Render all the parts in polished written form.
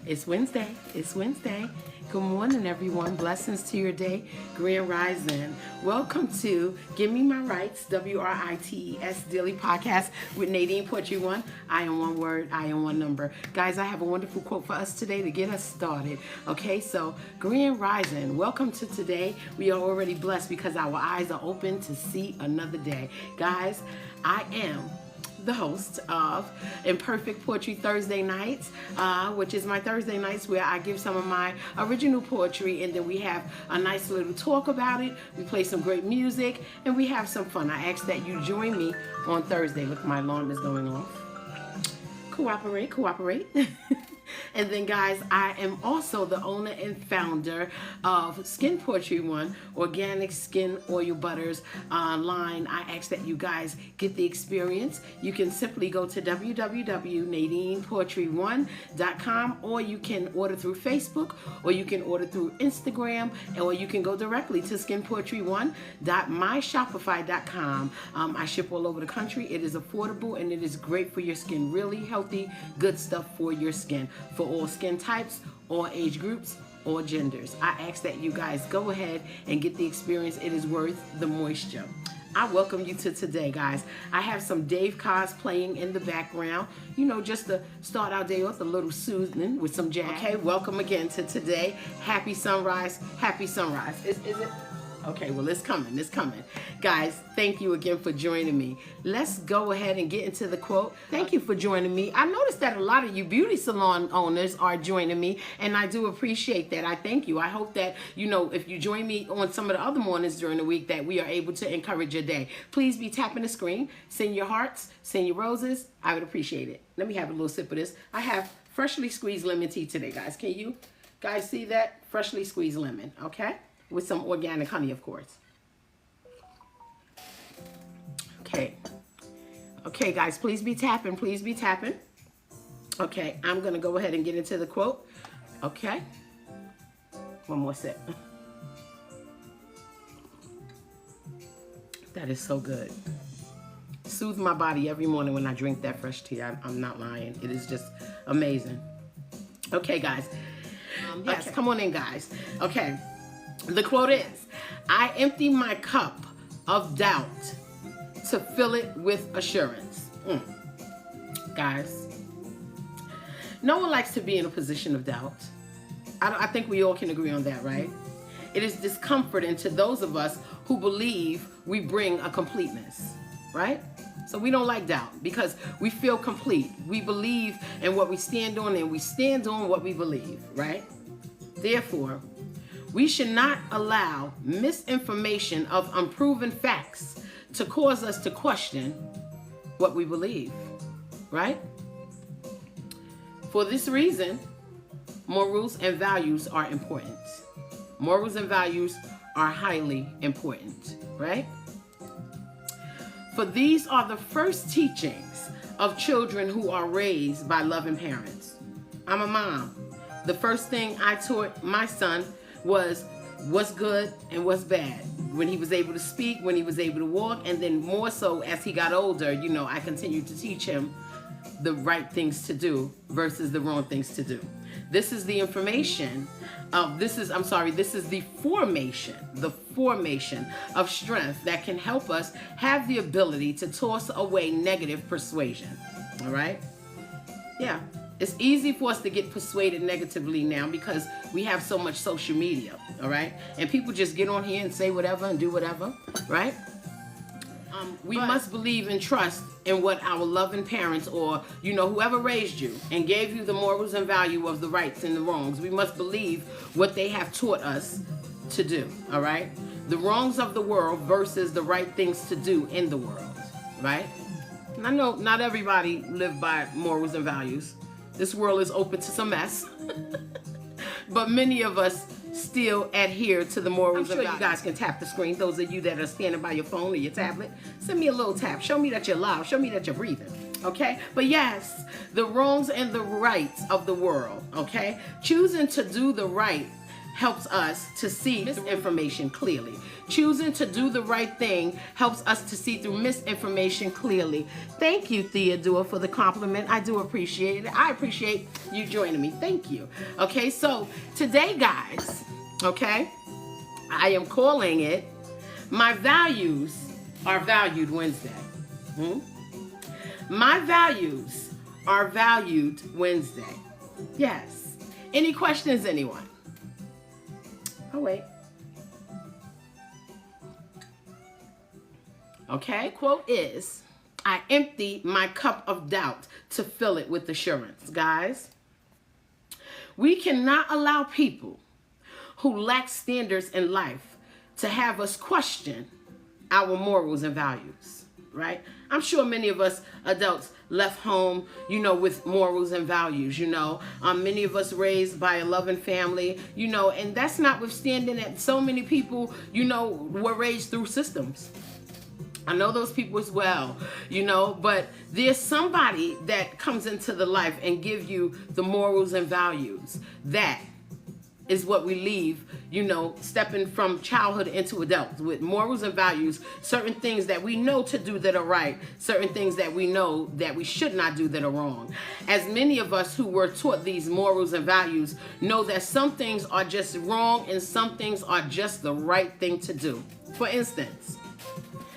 It's Wednesday. It's Wednesday. Good morning, everyone. Blessings to your day. Grand Rising. Welcome to Give Me My Rights, WRITES Daily Podcast with NadinePoetry1. I am one word. I am one number. Guys, I have a wonderful quote for us today to get us started. Okay, so Grand Rising. Welcome to today. We are already blessed because our eyes are open to see another day. Guys, I am the host of Imperfect Poetry Thursday Nights, which is my Thursday nights where I give some of my original poetry, and then we have a nice little talk about it. We play some great music and we have some fun. I ask that you join me on Thursday. Look, my alarm is going off. Cooperate. And then, guys, I am also the owner and founder of NadinePoetry1, organic skin oil butters line. I ask that you guys get the experience. You can simply go to www.NadinePoetry1.com, or you can order through Facebook, or you can order through Instagram, or you can go directly to NadinePoetry1.myshopify.com. I ship all over the country. It is affordable and it is great for your skin. Really healthy, good stuff for your skin. For all skin types, all age groups, all genders. I ask that you guys go ahead and get the experience. It is worth the moisture. I welcome you to today, guys. I have some Dave Cars playing in the background, you know, just to start our day off a little soothing with some jazz. Okay, welcome again to today. Happy sunrise. Happy sunrise. Is it? Okay, well, it's coming. Guys, thank you again for joining me. Let's go ahead and get into the quote. Thank you for joining me. I noticed that a lot of you beauty salon owners are joining me, and I do appreciate that. I thank you. I hope that, you know, if you join me on some of the other mornings during the week, that we are able to encourage your day. Please be tapping the screen. Send your hearts. Send your roses. I would appreciate it. Let me have a little sip of this. I have freshly squeezed lemon tea today, guys. Can you guys see that? Freshly squeezed lemon, okay? With some organic honey, of course. Okay, guys, please be tapping. Okay, I'm going to go ahead and get into the quote. Okay. One more sip. That is so good. Soothe my body every morning when I drink that fresh tea. I'm not lying. It is just amazing. Okay, guys. Yes, okay. Come on in, guys. Okay. The quote is, I empty my cup of doubt to fill it with assurance. Guys, no one likes to be in a position of doubt. I think we all can agree on that, right? It is discomforting to those of us who believe we bring a completeness, right? So we don't like doubt because we feel complete. We believe in what we stand on, and we stand on what we believe, right? Therefore, we should not allow misinformation of unproven facts to cause us to question what we believe, right? For this reason, morals and values are important. Morals and values are highly important, right? For these are the first teachings of children who are raised by loving parents. I'm a mom. The first thing I taught my son was what's good and what's bad. When he was able to speak, when he was able to walk, and then more so as he got older, you know, I continued to teach him the right things to do versus the wrong things to do. This is the information of, this is the formation of strength that can help us have the ability to toss away negative persuasion. All right? Yeah. It's easy for us to get persuaded negatively now because we have so much social media, all right? And people just get on here and say whatever and do whatever, right? We must believe and trust in what our loving parents, or, you know, whoever raised you and gave you the morals and value of the rights and the wrongs. We must believe what they have taught us to do, all right? The wrongs of the world versus the right things to do in the world, right? And I know not everybody live by morals and values. This world is open to some mess. But many of us still adhere to the morals. I'm sure you guys can tap the screen. Those of you that are standing by your phone or your tablet, send me a little tap. Show me that you're live. Show me that you're breathing. Okay? But yes, the wrongs and the rights of the world. Okay? Choosing to do the right helps us to see misinformation clearly. Choosing to do the right thing helps us to see through misinformation clearly. Thank you, Theodore, for the compliment. I do appreciate it. I appreciate you joining me. Thank you. Okay, so today, guys, okay, I am calling it My Values Are Valued Wednesday. My values are valued Wednesday. Yes. Any questions, anyone? Oh, wait. Okay, quote is, I empty my cup of doubt to fill it with assurance. Guys, we cannot allow people who lack standards in life to have us question our morals and values, right? I'm sure many of us adults left home, with morals and values, many of us raised by a loving family, and that's notwithstanding that so many people, were raised through systems. I know those people as well, but there's somebody that comes into the life and give you the morals and values. That is what we leave, stepping from childhood into adults with morals and values, certain things that we know to do that are right, certain things that we know that we should not do that are wrong. As many of us who were taught these morals and values know that some things are just wrong and some things are just the right thing to do. For instance,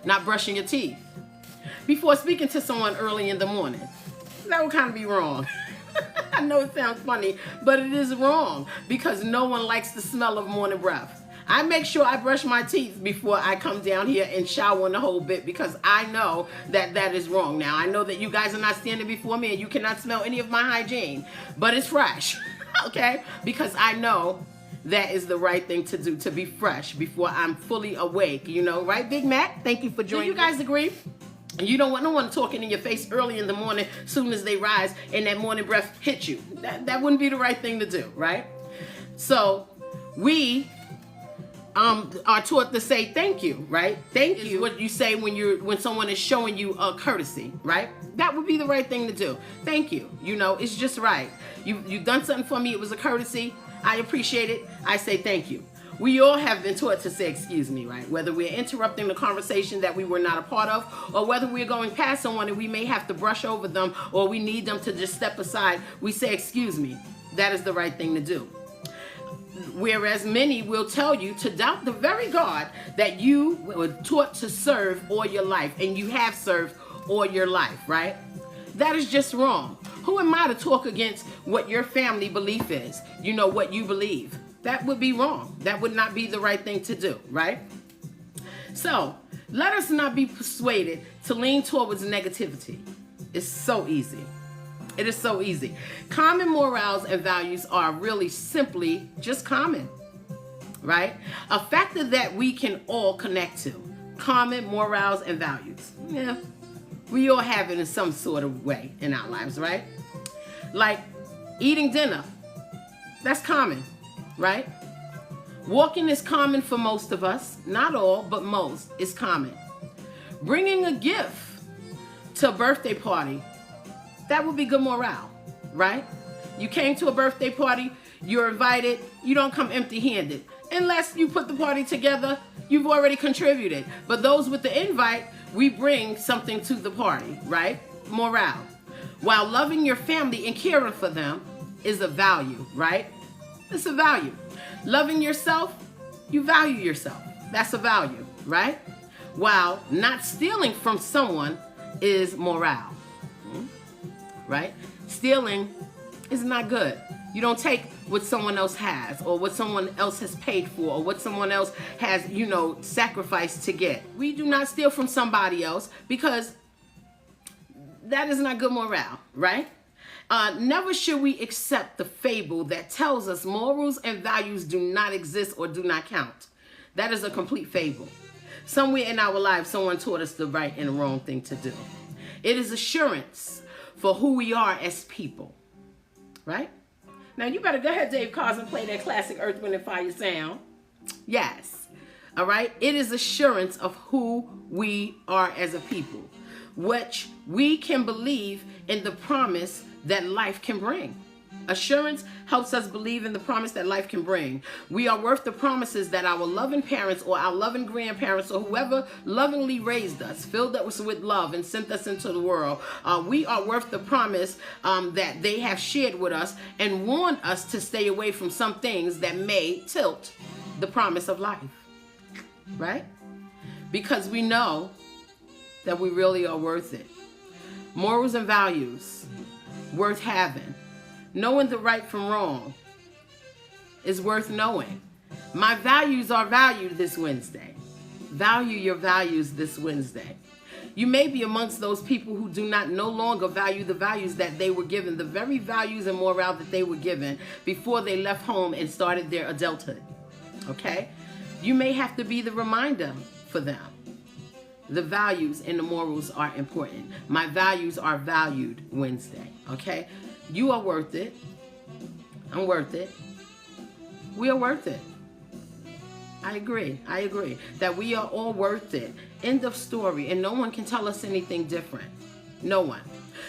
not brushing your teeth before speaking to someone early in the morning. That would kind of be wrong. I know it sounds funny, but it is wrong because no one likes the smell of morning breath. I make sure I brush my teeth before I come down here and shower in the whole bit because I know that that is wrong. Now, I know that you guys are not standing before me and you cannot smell any of my hygiene, but it's fresh, okay? Because I know that is the right thing to do, to be fresh before I'm fully awake, right, Big Mac? Thank you for joining. Do you guys agree? And you don't want no one talking in your face early in the morning, soon as they rise and that morning breath hits you. That wouldn't be the right thing to do, right? So we are taught to say thank you, right? Thank you. What you say when someone is showing you a courtesy, right? That would be the right thing to do. Thank you. It's just right. You've done something for me. It was a courtesy. I appreciate it. I say thank you. We all have been taught to say excuse me, right? Whether we're interrupting the conversation that we were not a part of, or whether we're going past someone and we may have to brush over them, or we need them to just step aside, we say excuse me. That is the right thing to do. Whereas many will tell you to doubt the very God that you were taught to serve all your life, and you have served all your life, right? That is just wrong. Who am I to talk against what your family belief is? What you believe. That would be wrong. That would not be the right thing to do, right? So let us not be persuaded to lean towards negativity. It's so easy. It is so easy. Common morals and values are really simply just common, right? A factor that we can all connect to. Common morals and values. Yeah, we all have it in some sort of way in our lives, right? Like eating dinner. That's common. Right? Walking is common for most of us. Not all, but most is common. Bringing a gift to a birthday party, that would be good morale, right? You came to a birthday party, you're invited, you don't come empty-handed. Unless you put the party together, you've already contributed. But those with the invite, we bring something to the party, right? Morale. While loving your family and caring for them is a value, right? It's a value. Loving yourself, you value yourself. That's a value, right? While not stealing from someone is morale, right? Stealing is not good. You don't take what someone else has, or what someone else has paid for, or what someone else has, sacrificed to get. We do not steal from somebody else because that is not good morale, right? Never should we accept the fable that tells us morals and values do not exist or do not count. That is a complete fable. Somewhere in our lives, someone taught us the right and the wrong thing to do. It is assurance for who we are as people, right? Now, you better go ahead, Dave Cars, and play that classic Earth, Wind, and Fire sound. Yes. All right? It is assurance of who we are as a people, which we can believe in the promise that life can bring. Assurance helps us believe in the promise that life can bring. We are worth the promises that our loving parents or our loving grandparents or whoever lovingly raised us, filled us with love and sent us into the world. We are worth the promise that they have shared with us and warned us to stay away from some things that may tilt the promise of life. Right? Because we know that we really are worth it. Morals and values, worth having. Knowing the right from wrong is worth knowing. My values are valued this Wednesday. Value your values this Wednesday. You may be amongst those people who do not no longer value the values that they were given, the very values and morale that they were given before they left home and started their adulthood. Okay? You may have to be the reminder for them. The values and the morals are important. My values are valued Wednesday. Okay? You are worth it. I'm worth it. We are worth it. I agree. I agree that we are all worth it. End of story. And no one can tell us anything different. No one.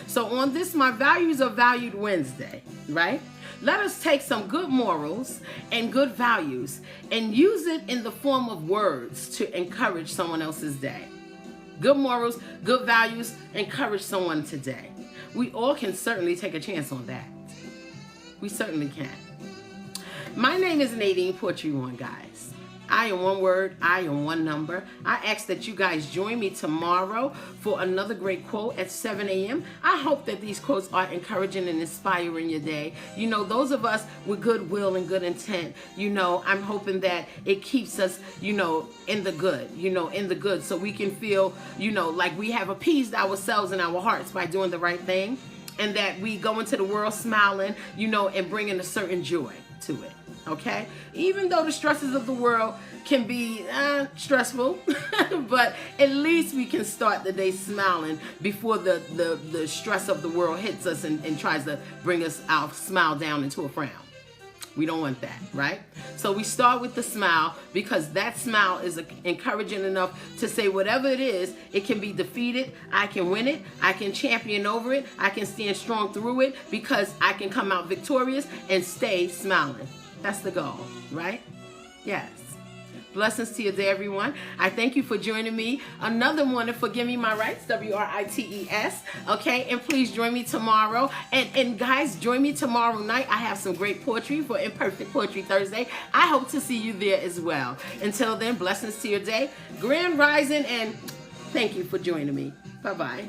So on this, my values are valued Wednesday, right? Let us take some good morals and good values and use it in the form of words to encourage someone else's day. Good morals, good values, encourage someone today. We all can certainly take a chance on that. We certainly can. My name is NadinePoetry1, guys. I am one word, I am one number. I ask that you guys join me tomorrow for another great quote at 7 a.m. I hope that these quotes are encouraging and inspiring your day. You know, those of us with goodwill and good intent, you know, I'm hoping that it keeps us, you know, in the good, so we can feel, you know, like we have appeased ourselves and our hearts by doing the right thing, and that we go into the world smiling, you know, and bringing a certain joy to it. Okay, even though the stresses of the world can be stressful, but at least we can start the day smiling before the stress of the world hits us and tries to bring us our smile down into a frown. We don't want that, right? So we start with the smile, because that smile is encouraging enough to say whatever it is, it can be defeated. I can win it. I can champion over it. I can stand strong through it, because I can come out victorious and stay smiling. That's the goal, right? Yes. Blessings to you there, everyone. I thank you for joining me another morning for Give Me My Rights, WRITES. Okay, and please join me tomorrow. And guys, join me tomorrow night. I have some great poetry for Imperfect Poetry Thursday. I hope to see you there as well. Until then, blessings to your day. Grand rising, and thank you for joining me. Bye-bye.